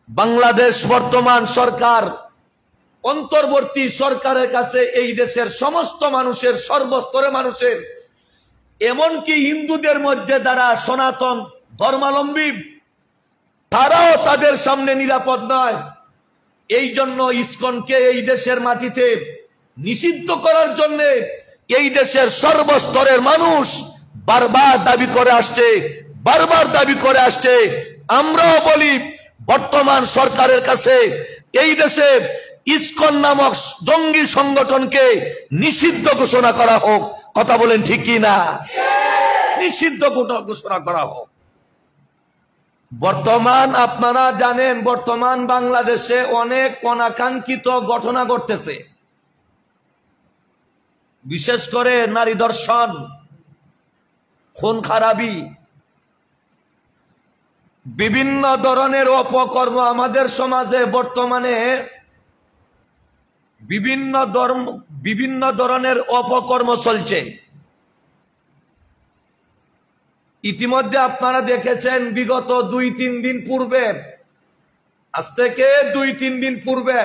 বাংলাদেশ বর্তমান সরকার অন্তর্বর্তী সরকারের কাছে এই দেশের সমস্ত মানুষের, সর্বস্তরের মানুষের, এমনকি হিন্দুদের মধ্যে যারা সনাতন ধর্মাবলম্বী, তারাও তাদের সামনে নিরাপদ নয়। এই জন্য ইসকনকে এই দেশের মাটিতে নিষিদ্ধ করার জন্য এই দেশের সর্বস্তরের মানুষ বারবার দাবি করে আসছে। আমরাও বলি বর্তমান সরকারের কাছে এই দেশে ইসকন নামক জঙ্গি সংগঠনকে নিষিদ্ধ ঘোষণা করা হোক। কথা বলেন ঠিক কি না? নিষিদ্ধ ঘোষণা করা হোক। বর্তমান আপনারা জানেন, বর্তমান বাংলাদেশে অনেক অনাকাঙ্ক্ষিত ঘটনা ঘটতেছে, বিশেষ করে নারী ধর্ষণ, খুন খারাপি, বিভিন্ন ধরনের অপকর্ম আমাদের সমাজে বর্তমানে বিভিন্ন ধরনের অপকর্ম চলছে। ইতিমধ্যে আপনারা দেখেছেন বিগত 2-3 দিন পূর্বে, আজ থেকে 2-3 দিন পূর্বে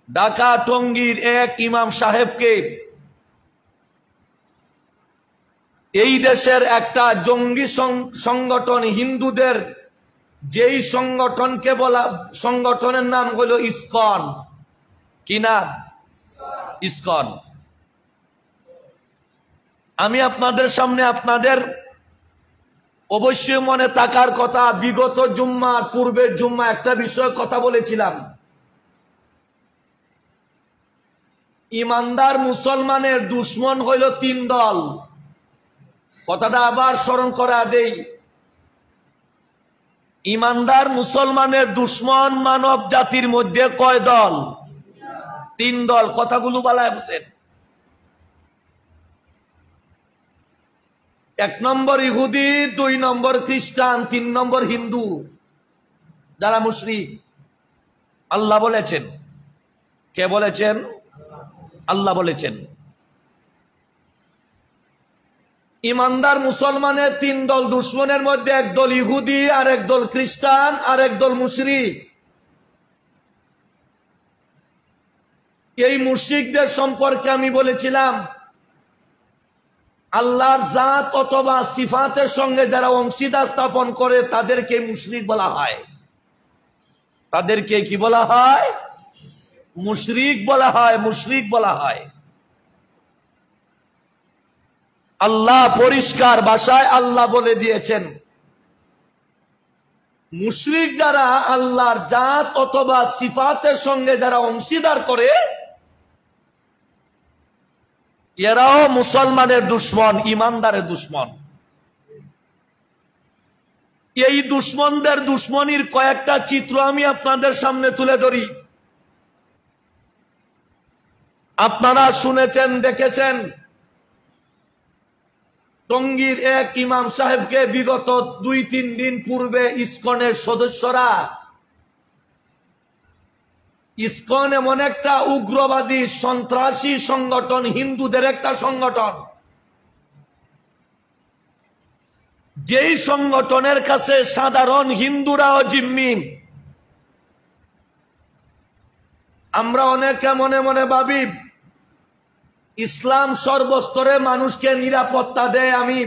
ঢাকা টঙ্গীর এক ইমাম সাহেবকে এই দেশের একটা জঙ্গি সংগঠন, হিন্দুদের যেই সংগঠনকে বলা, সংগঠনের নাম হলো ইসকন। কি নাম? ইসকন। আমি আপনাদের সামনে, আপনাদের অবশ্যই মনে থাকার কথা, বিগত জুম্মার পূর্বের জুম্মা একটা বিষয়ে কথা বলেছিলাম। ইমানদার মুসলমানের দুশ্মন হইল 3 দল। কথাটা আবার স্মরণ করা দেই। ইমানদার মুসলমানের দুশ্মন মানব জাতির মধ্যে কয় দল? 3 দল। কথাগুলো বলায় বুঝেন। 1 নম্বর ইহুদি, 2 নম্বর খ্রিস্টান, 3 নম্বর হিন্দু, যারা মুশরিক। আল্লাহ বলেছেন। কে বলেছেন? আল্লাহ বলেছেন। ইমানদার মুসলমানের 3 দল, দুশ্মনের মধ্যে 1 দল ইহুদি, আর 1 দল খ্রিস্টান, আর 1 দল মুশরিক। এই মুশরিকদের সম্পর্কে আমি বলেছিলাম, আল্লাহর জাত অথবা সিফাতের সঙ্গে যারা অংশীদার স্থাপন করে তাদেরকে মুশরিক বলা হয়। তাদেরকে কি বলা হয়? মুশরিক বলা হয়। মুশরিক বলা হয়। আল্লাহ পরিষ্কার ভাষায় আল্লাহ বলে দিয়েছেন, মুশরিক যারা আল্লাহর জাত অথবা সিফাতের সঙ্গে যারা অংশীদার করে, এরাও মুসলমানের দুশ্মন, ইমানদারের দুশ্মন। এই দুশ্মনদের দুশ্মনীর কয়েকটা চিত্র আমি আপনাদের সামনে তুলে ধরি। আপনারা শুনেছেন, দেখেছেন, টঙ্গীর এক ইমাম সাহেবকে বিগত 2-3 দিন পূর্বে ইসকনের সদস্যরা, ইসকন এমন একটা উগ্রবাদী সন্ত্রাসী সংগঠন, হিন্দুদের একটা সংগঠন, যেই সংগঠনের কাছে সাধারণ হিন্দুরাও জিম্মি। আমরা অনেকে মনে মনে ভাবি ইসলাম সর্বস্তরে মানুষকে নিরাপত্তা দেয়। আমি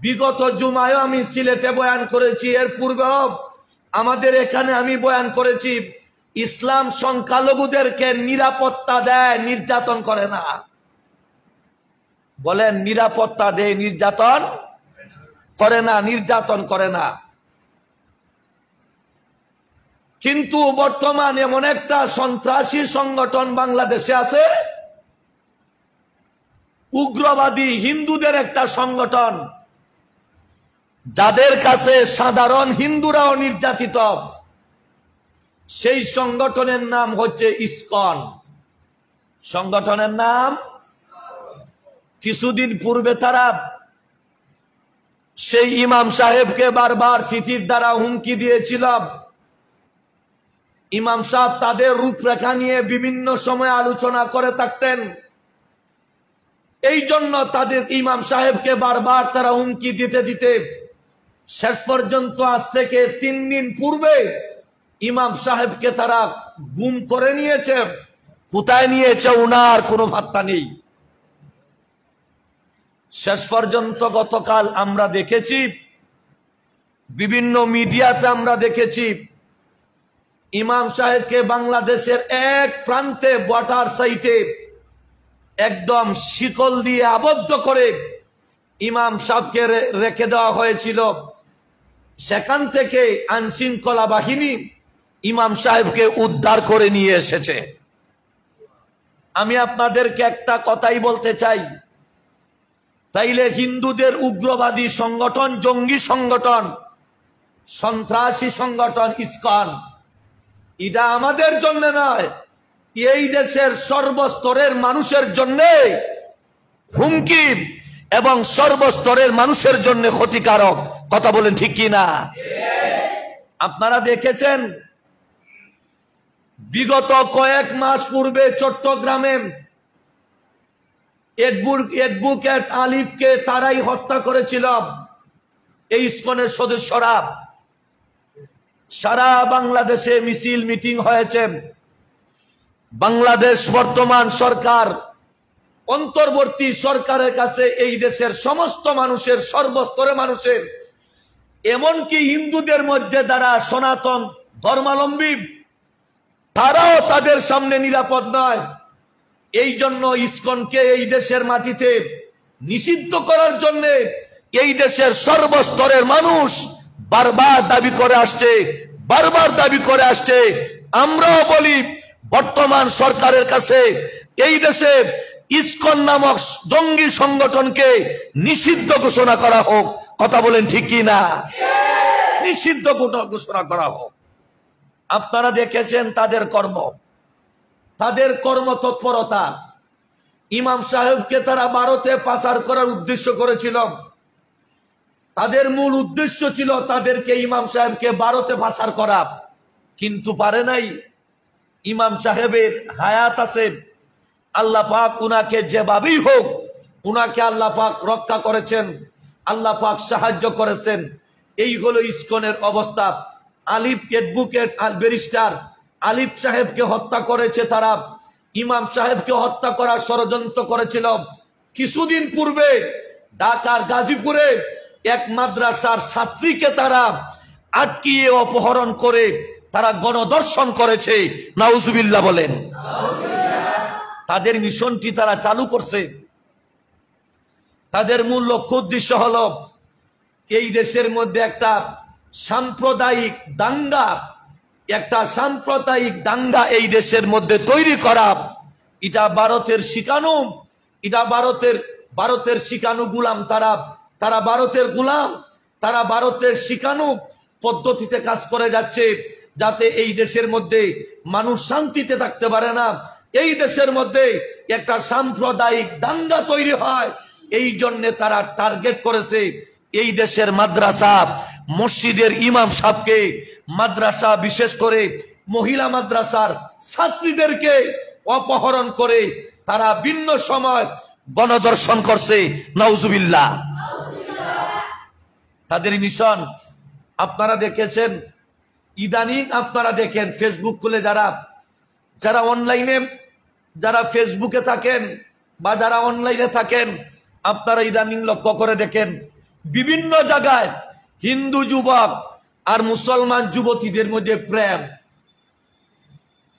বিগত জুমায়ও আমি সিলেটে বয়ান করেছি, এর পূর্বেও আমাদের এখানে আমি বয়ান করেছি, ইসলাম সংখ্যালঘুদেরকে নিরাপত্তা দেয়, নির্যাতন করে না। বলেন, নিরাপত্তা দেয়, নির্যাতন করে না, নির্যাতন করে না। কিন্তু বর্তমান এমন একটা সন্ত্রাসী সংগঠন বাংলাদেশে আছে, উগ্রবাদী হিন্দুদের একটা সংগঠন, যাদের কাছে সাধারণ হিন্দুরাও নির্যাতিত। সেই সংগঠনের নাম হচ্ছে ইসকন। সংগঠনের নাম, কিছুদিন পূর্বে তারা সেই ইমাম সাহেবকে বারবার চিঠির দ্বারা হুমকি দিয়েছিল। ইমাম সাহেব তাদের রূপরেখা নিয়ে বিভিন্ন সময় আলোচনা করে থাকতেন। এই জন্য তাদের ইমাম সাহেবকে বারবার তারা হুমকি দিতে শেষ পর্যন্ত আজ থেকে 3 দিন পূর্বে ইমাম সাহেবকে তারা গুম করে নিয়েছে। কোথায় নিয়েছে উনার কোনো পাত্তা নেই। শেষ পর্যন্ত গতকাল আমরা দেখেছি, বিভিন্ন মিডিয়াতে আমরা দেখেছি, ইমাম সাহেবকে বাংলাদেশের এক প্রান্তে ওয়াটার সাইটে একদম শিকল দিয়ে আবদ্ধ করে ইমাম সাহেবকে রেখে দেওয়া হয়েছিল। সেখান থেকে আইনশৃঙ্খলা বাহিনী ইমাম সাহেবকে উদ্ধার করে নিয়ে এসেছে। আমি আপনাদেরকে একটা কথাই বলতে চাই, তাইলে হিন্দুদের উগ্রবাদী সংগঠন, জঙ্গি সংগঠন, সন্ত্রাসী সংগঠন ইসকন, এটা আমাদের জন্য নয়, এই দেশের সর্বস্তরের মানুষের জন্য হুমকি এবং সর্বস্তরের মানুষের জন্য ক্ষতিকারক। কথা বলেন ঠিক কি না? আপনারা দেখেছেন বিগত কয়েক মাস পূর্বে চট্টগ্রামে অ্যাডভোকেট আলিফকে তারাই হত্যা করেছিল এই ইসকনের সদস্যরা। সারা বাংলাদেশে মিছিল মিটিং হয়েছে। বাংলাদেশ বর্তমান সরকার অন্তর্বর্তী সরকারের কাছে এই দেশের সমস্ত মানুষের, সর্বস্তরের মানুষের, এমনকি হিন্দুদের মধ্যে যারা সনাতন ধর্মাবলম্বী, তারাও তাদের সামনে নিরাপদ নয়। এই জন্য ইসকনকে এই দেশের মাটিতে নিষিদ্ধ করার জন্য এই দেশের সর্বস্তরের মানুষ বারবার দাবি করে আসছে। আমরাও বলি বর্তমান সরকারের কাছে এই দেশে ইসকন নামক জঙ্গি সংগঠনকে নিষিদ্ধ ঘোষণা করা হোক। কথা বলেন ঠিক কি না? নিষিদ্ধ ঘোষণা করা হোক। আপনারা দেখেছেন তাদের কর্মতৎপরতা। ইমাম সাহেবকে তারা ভারতে পাচার করার উদ্দেশ্য করেছিল। তাদের মূল উদ্দেশ্য ছিল তাদেরকে, ইমাম সাহেবকে ভারতে পাচার করা, কিন্তু পারে নাই। ইমাম সাহেবের হায়াত আছে, আল্লাহ পাক উনাকে যেভাবেই হোক, উনাকে আল্লাহ পাক রক্ষা করেছেন, আল্লাহ পাক সাহায্য করেছেন। এই হলো ইসকনের অবস্থা। আলিফ অ্যাডভোকেট ব্যারিস্টার আলিফ সাহেবকে হত্যা করেছে তারা। ইমাম সাহেবকে হত্যা করার ষড়যন্ত্র করেছিল। কিছুদিন পূর্বে ঢাকার গাজীপুরে এক মাদ্রাসার ছাত্রীকে তারা আটকিয়ে অপহরণ করে তারা গণধর্ষণ করেছে। নাউজুবিল্লাহ বলেন। তাদের মিশনটি তারা চালু করছে। তাদের মূল লক্ষ্য উদ্দেশ্য হলো এই দেশের মধ্যে একটা সাম্প্রদায়িক দাঙ্গা এই দেশের মধ্যে তৈরি করা। এটা ভারতের শিখানো, ভারতের শিখানো গুলাম। তারা ভারতের গুলাম, তারা ভারতের শিখানো পদ্ধতিতে কাজ করে যাচ্ছে, যাতে এই দেশের মধ্যে মানুষ শান্তিতে থাকতে পারে না। এই দেশের মধ্যে একটা সাম্প্রদায়িক দাঙ্গা তৈরি হয়। এই জন্য তারা টার্গেট করেছে এই দেশের মাদ্রাসা, মসজিদের ইমাম সাহেবকে, মাদ্রাসা বিশেষ করে মহিলা মাদ্রাসার ছাত্রীদেরকে অপহরণ করে তারা ভিন্ন সময় গণধর্ষণ করছে। নাউজুবিল্লাহ। তাদের মিশন আপনারা দেখেছেন। ইদানিং আপনারা দেখেন ফেসবুক খুলে যারা অনলাইনে, যারা ফেসবুকে থাকেন বা যারা অনলাইনে থাকেন, আপনারা ইদানিং লক্ষ্য করে দেখেন বিভিন্ন জায়গায় হিন্দু যুবক আর মুসলমান যুবতীদের মধ্যে প্রেম।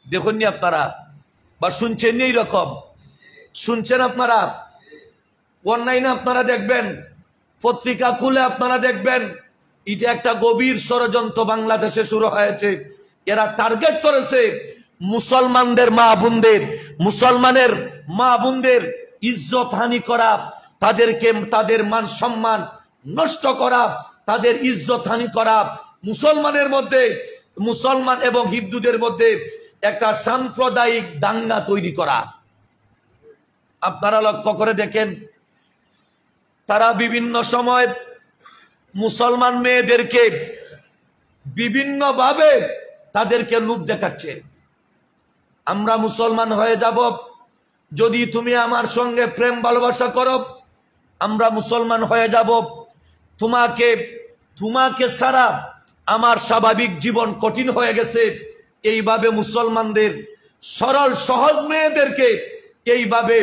দেখুননি আপনারা বা শুনছেন? এইরকম শুনছেন আপনারা? অনলাইনে আপনারা দেখবেন, পত্রিকা খুলে আপনারা দেখবেন, এটা একটা গভীর ষড়যন্ত্র বাংলাদেশে শুরু হয়েছে। এরা টার্গেট করেছে মুসলমানদের মা বোনদের ইজ্জত হানি করা, তাদের মান সম্মান নষ্ট করা, তাদের ইজ্জত হানি করা, মুসলমান এবং হিন্দুদের মধ্যে একটা সাম্প্রদায়িক দাঙ্গা তৈরি করা। আপনারা লক্ষ্য করে দেখেন, তারা বিভিন্ন সময় মুসলমান মেয়েদেরকে বিভিন্নভাবে তাদেরকে লোভ দেখাচ্ছে। আমরা মুসলমান হয়ে যাব যদি তুমি আমার সঙ্গে প্রেম ভালোবাসা করো, আমরা মুসলমান হয়ে যাব, তোমাকে তোমাকে ছাড়া আমার স্বাভাবিক জীবন কঠিন হয়ে গেছে। এইভাবে মুসলমানদের সরল সহজ মেয়েদেরকে এইভাবে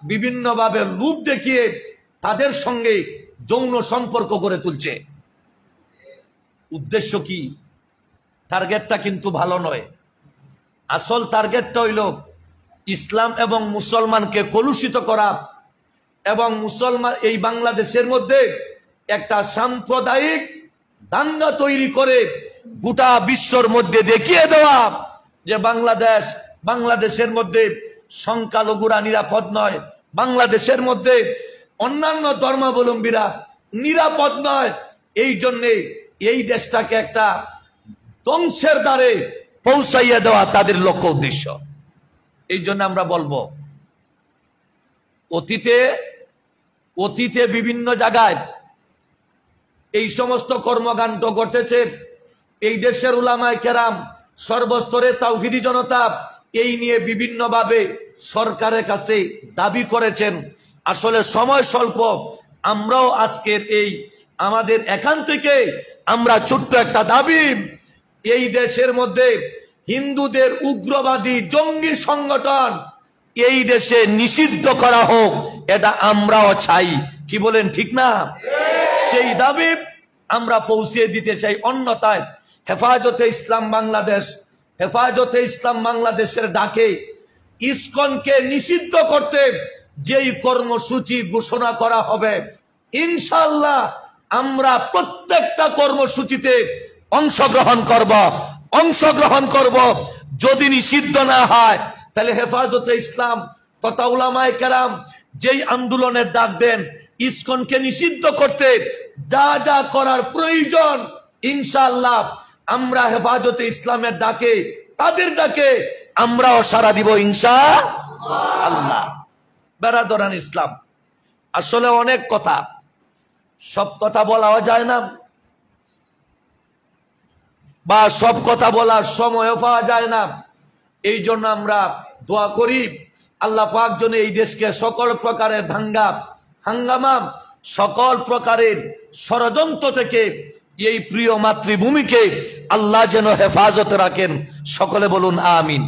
বিভিন্নভাবে লোভ দেখিয়ে তাদের সঙ্গে যৌন সম্পর্ক গড়ে তুলছে। উদ্দেশ্য কি? টার্গেটটা কিন্তু ভালো নয়। আসল টার্গেটটা হইল ইসলাম এবং মুসলমানকে কলুষিত করা এবং মুসলমান এই বাংলাদেশের মধ্যে একটা সাম্প্রদায়িক দাঙ্গা তৈরি করে গোটা বিশ্বর মধ্যে দেখিয়ে দেওয়া যে বাংলাদেশের মধ্যে সংখ্যালঘুরা নিরাপদ নয়, বাংলাদেশের মধ্যে অন্যান্য ধর্মাবলম্বীরা নিরাপদ নয়। এই জন্যে এই দেশটাকে একটা ধ্বংসের দ্বারে পৌঁছাইয়া দেওয়া তাদের লক্ষ্য উদ্দেশ্য। এই জন্য আমরা বলবো, অতীতে বিভিন্ন জায়গায় এই সমস্ত কর্মকাণ্ড ঘটেছে। এই দেশের উলামায়ে কেরাম, সর্বস্তরে তাওহীদি জনতা এই নিয়ে বিভিন্নভাবে সরকারের কাছে দাবি করেছেন। আসলে সময় স্বল্প, আমরাও আজকের এই আমাদের এখান থেকে আমরা ছোট্ট একটা দাবি, এই দেশের মধ্যে হিন্দুদের উগ্রবাদী জঙ্গি সংগঠন এই দেশে নিষিদ্ধ করা হোক, এটা আমরাও চাই। কি বলেন, ঠিক না? সেই দাবি আমরা পৌঁছে দিতে চাই। অন্যথায় হেফাজতে ইসলাম বাংলাদেশের ডাকে ইসকনকে নিষিদ্ধ করতে যেই কর্মসূচি ঘোষণা করা হবে, ইনশাআল্লাহ আমরা প্রত্যেকটা কর্মসূচিতে অংশগ্রহণ করব। যদি নিষিদ্ধ না হয় তাহলে হেফাজতে ইসলাম তথা উলামায়ে কেরাম যেই আন্দোলনের ডাক দেন ইসকনকে নিষিদ্ধ করতে যা যা করার প্রয়োজন, ইনশাআল্লাহ আমরা হেফাজতে ইসলামের ডাকে, তাদের ডাকে আমরাও সাড়া দিব ইনশাআল্লাহ। বেরাদরান ইসলাম, আসলে অনেক কথা, সব কথা বলাও যায় না বা সব কথা বলার সময়ও পাওয়া যায় না। এই জন্য আমরা দোয়া করি আল্লাহ পাক যেন এই দেশকে সকল প্রকারের হাঙ্গামা, সকল প্রকারের ষড়যন্ত্র থেকে এই প্রিয় মাতৃভূমিকে আল্লাহ যেন হেফাজতে রাখেন। সকলে বলুন আমিন।